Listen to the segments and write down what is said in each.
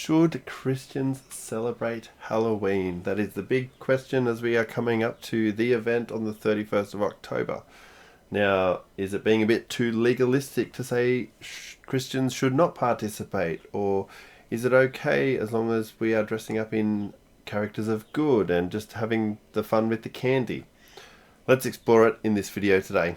Should Christians celebrate Halloween? That is the big question as we are coming up to the event on the 31st of October. Now, is it being a bit too legalistic to say Christians should not participate? Or is it okay as long as we are dressing up in characters of good and just having the fun with the candy? Let's explore it in this video today.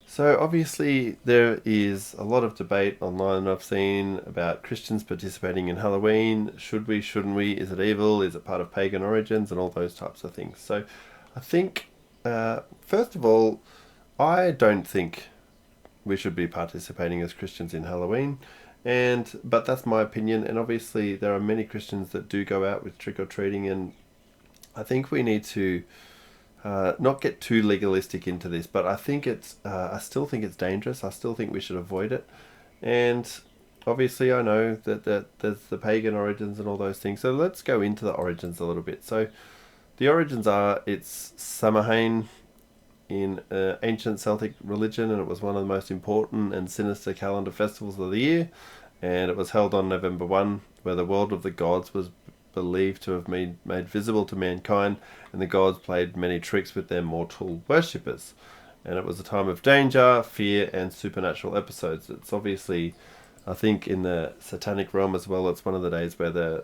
So obviously there is a lot of debate online I've seen about Christians participating in Halloween. Should we, shouldn't we? Is it evil? Is it part of pagan origins? And all those types of things. So I think, first of all, I don't think we should be participating as Christians in Halloween. But that's my opinion. And obviously there are many Christians that do go out with trick-or-treating, and I think we need to not get too legalistic into this, but I think I still think it's dangerous. I still think we should avoid it. And obviously I know that there's the pagan origins and all those things. So let's go into the origins a little bit. So the origins are, it's Samhain in ancient Celtic religion, and it was one of the most important and sinister calendar festivals of the year. And it was held on November 1, where the world of the gods was believed to have made visible to mankind, and the gods played many tricks with their mortal worshippers. And it was a time of danger, fear, and supernatural episodes. It's obviously, I think, in the satanic realm as well, it's one of the days where the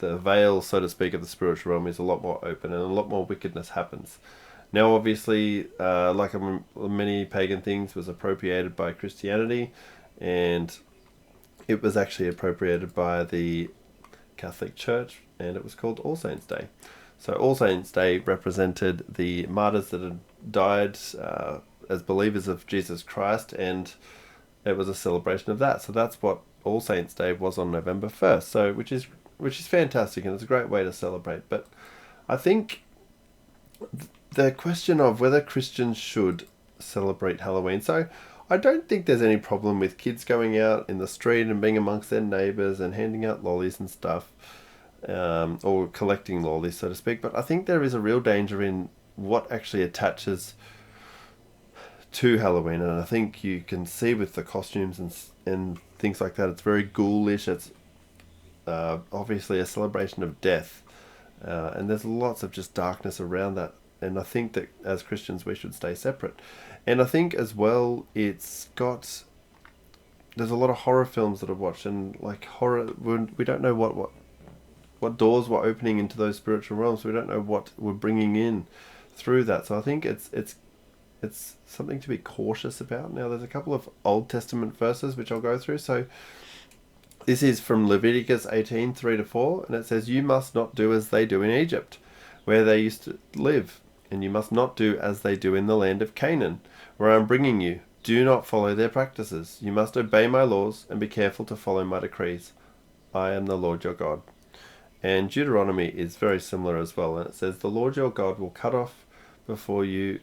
veil, so to speak, of the spiritual realm is a lot more open and a lot more wickedness happens. Now, obviously, like many pagan things, was appropriated by Christianity, and it was actually appropriated by the Catholic Church, and it was called All Saints' Day. So All Saints' Day represented the martyrs that had died as believers of Jesus Christ, and it was a celebration of that. So that's what All Saints' Day was on November 1st. So which is fantastic, and it's a great way to celebrate. But I think the question of whether Christians should celebrate Halloween. So I don't think there's any problem with kids going out in the street and being amongst their neighbours and handing out lollies and stuff, or collecting lollies, so to speak. But I think there is a real danger in what actually attaches to Halloween, and I think you can see with the costumes and things like that, it's very ghoulish. It's obviously a celebration of death, and there's lots of just darkness around that. And I think that as Christians we should stay separate. And I think as well, there's a lot of horror films that I've watched, and like horror, we don't know what doors we're opening into those spiritual realms. We don't know what we're bringing in through that. So I think it's something to be cautious about. Now, there's a couple of Old Testament verses which I'll go through. So this is from Leviticus 18, 3-4, and it says, "You must not do as they do in Egypt, where they used to live, and you must not do as they do in the land of Canaan, where I am bringing you. Do not follow their practices. You must obey my laws and be careful to follow my decrees. I am the Lord your God." And Deuteronomy is very similar as well, and it says, "The Lord your God will cut off before you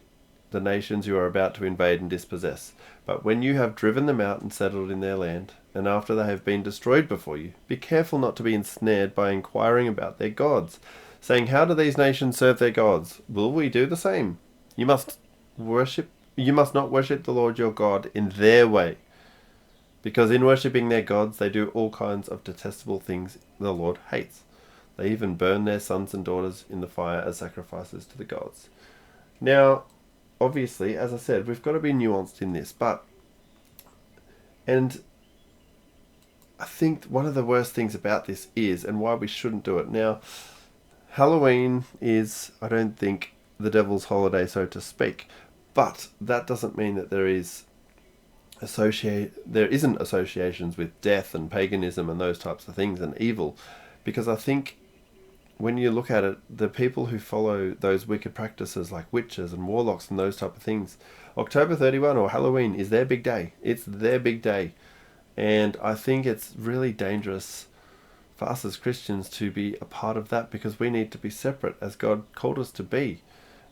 the nations you are about to invade and dispossess. But when you have driven them out and settled in their land, and after they have been destroyed before you, be careful not to be ensnared by inquiring about their gods, saying, 'How do these nations serve their gods? Will we do the same?' You must not worship the Lord your God in their way, because in worshipping their gods they do all kinds of detestable things the Lord hates. They even burn their sons and daughters in the fire as sacrifices to the gods." Now, obviously, as I said, we've got to be nuanced in this, and I think one of the worst things about this is, and why we shouldn't do it. Now, Halloween is, I don't think, the devil's holiday, so to speak, but that doesn't mean that there isn't associations with death and paganism and those types of things and evil, because I think when you look at it, the people who follow those wicked practices like witches and warlocks and those type of things, October 31 or Halloween is their big day. It's their big day. And I think it's really dangerous for us as Christians to be a part of that, because we need to be separate as God called us to be.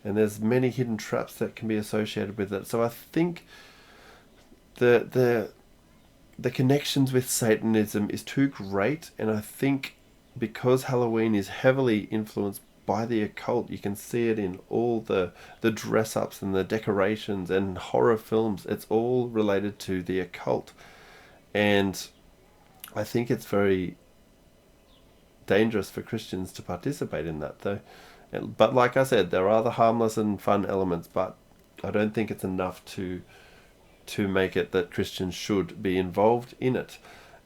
And there's many hidden traps that can be associated with it. So I think the connections with Satanism is too great, and I think because Halloween is heavily influenced by the occult. You can see it in all the dress-ups and the decorations and horror films. It's all related to the occult. And I think it's very dangerous for Christians to participate in that, though. But like I said, there are the harmless and fun elements, but I don't think it's enough to make it that Christians should be involved in it.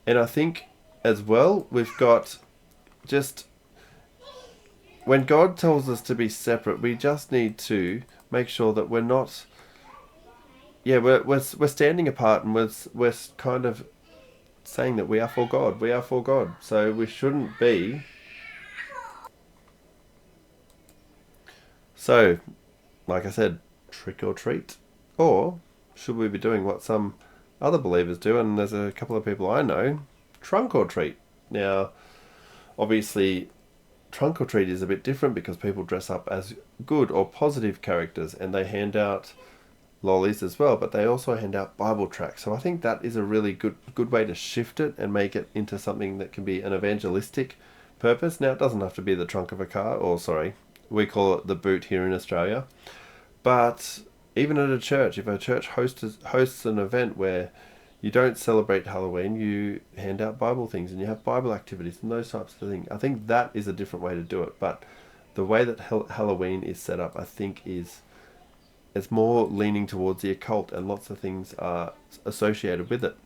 And I think as well, we've got just, when God tells us to be separate, we just need to make sure that we're not, we're standing apart, and we're kind of saying that we are for God. We are for God. So we shouldn't be. So, like I said, trick or treat. Or should we be doing what some other believers do? And there's a couple of people I know, trunk or treat. Now, obviously, trunk or treat is a bit different because people dress up as good or positive characters, and they hand out lollies as well, but they also hand out Bible tracts. So I think that is a really good way to shift it and make it into something that can be an evangelistic purpose. Now, it doesn't have to be the trunk of a car, or sorry, we call it the boot here in Australia. But even at a church, if a church hosts an event where you don't celebrate Halloween, you hand out Bible things and you have Bible activities and those types of things. I think that is a different way to do it. But the way that Halloween is set up, I think it's more leaning towards the occult, and lots of things are associated with it.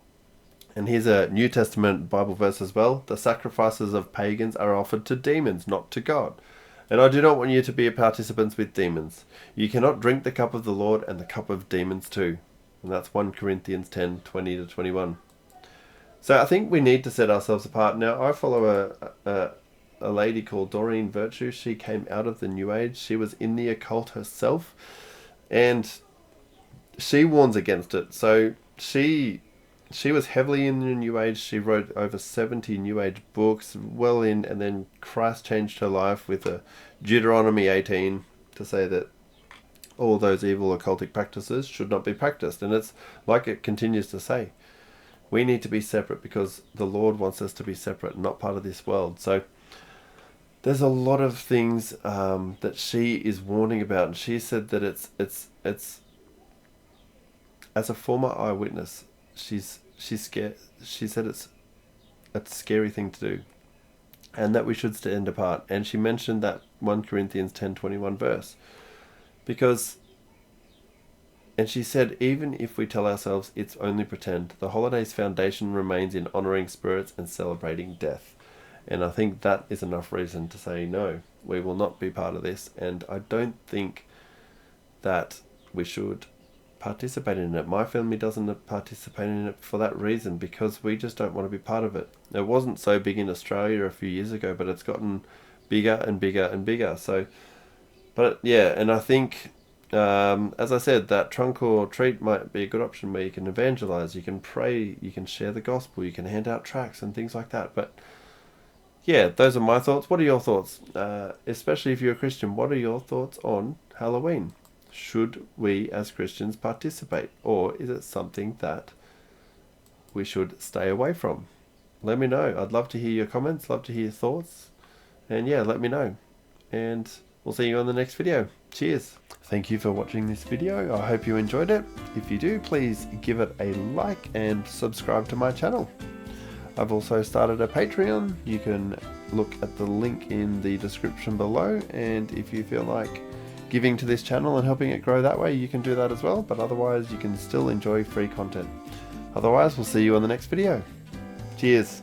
And here's a New Testament Bible verse as well. The sacrifices of pagans are offered to demons, not to God. And I do not want you to be participants with demons. You cannot drink the cup of the Lord and the cup of demons too. And that's 1 Corinthians 10:20-21. So I think we need to set ourselves apart. Now, I follow a lady called Doreen Virtue. She came out of the New Age. She was in the occult herself, and she warns against it. So she was heavily in the New Age. She wrote over 70 New Age books, and then Christ changed her life with a Deuteronomy 18 to say that all those evil occultic practices should not be practiced. And it's like it continues to say, we need to be separate because the Lord wants us to be separate, not part of this world. So there's a lot of things that she is warning about, and she said that it's as a former eyewitness, she's scared. She said it's a scary thing to do, and that we should stand apart. And she mentioned that 1 Corinthians 10:21 verse, and she said, even if we tell ourselves it's only pretend, the holiday's foundation remains in honouring spirits and celebrating death. And I think that is enough reason to say, no, we will not be part of this. And I don't think that we should participate in it. My family doesn't participate in it for that reason, because we just don't want to be part of it. It wasn't so big in Australia a few years ago, but it's gotten bigger and bigger and bigger. So, but yeah, and I think, as I said, that trunk or treat might be a good option where you can evangelize, you can pray, you can share the gospel, you can hand out tracts and things like that. But yeah, those are my thoughts. What are your thoughts? Especially if you're a Christian, what are your thoughts on Halloween? Should we as Christians participate, or is it something that we should stay away from? Let me know. I'd love to hear your comments, love to hear your thoughts, and yeah, let me know. And we'll see you on the next video. Cheers. Thank you for watching this video. I hope you enjoyed it. If you do, please give it a like and subscribe to my channel. I've also started a Patreon. You can look at the link in the description below, and if you feel like giving to this channel and helping it grow that way, you can do that as well. But otherwise, you can still enjoy free content. Otherwise, we'll see you on the next video. Cheers.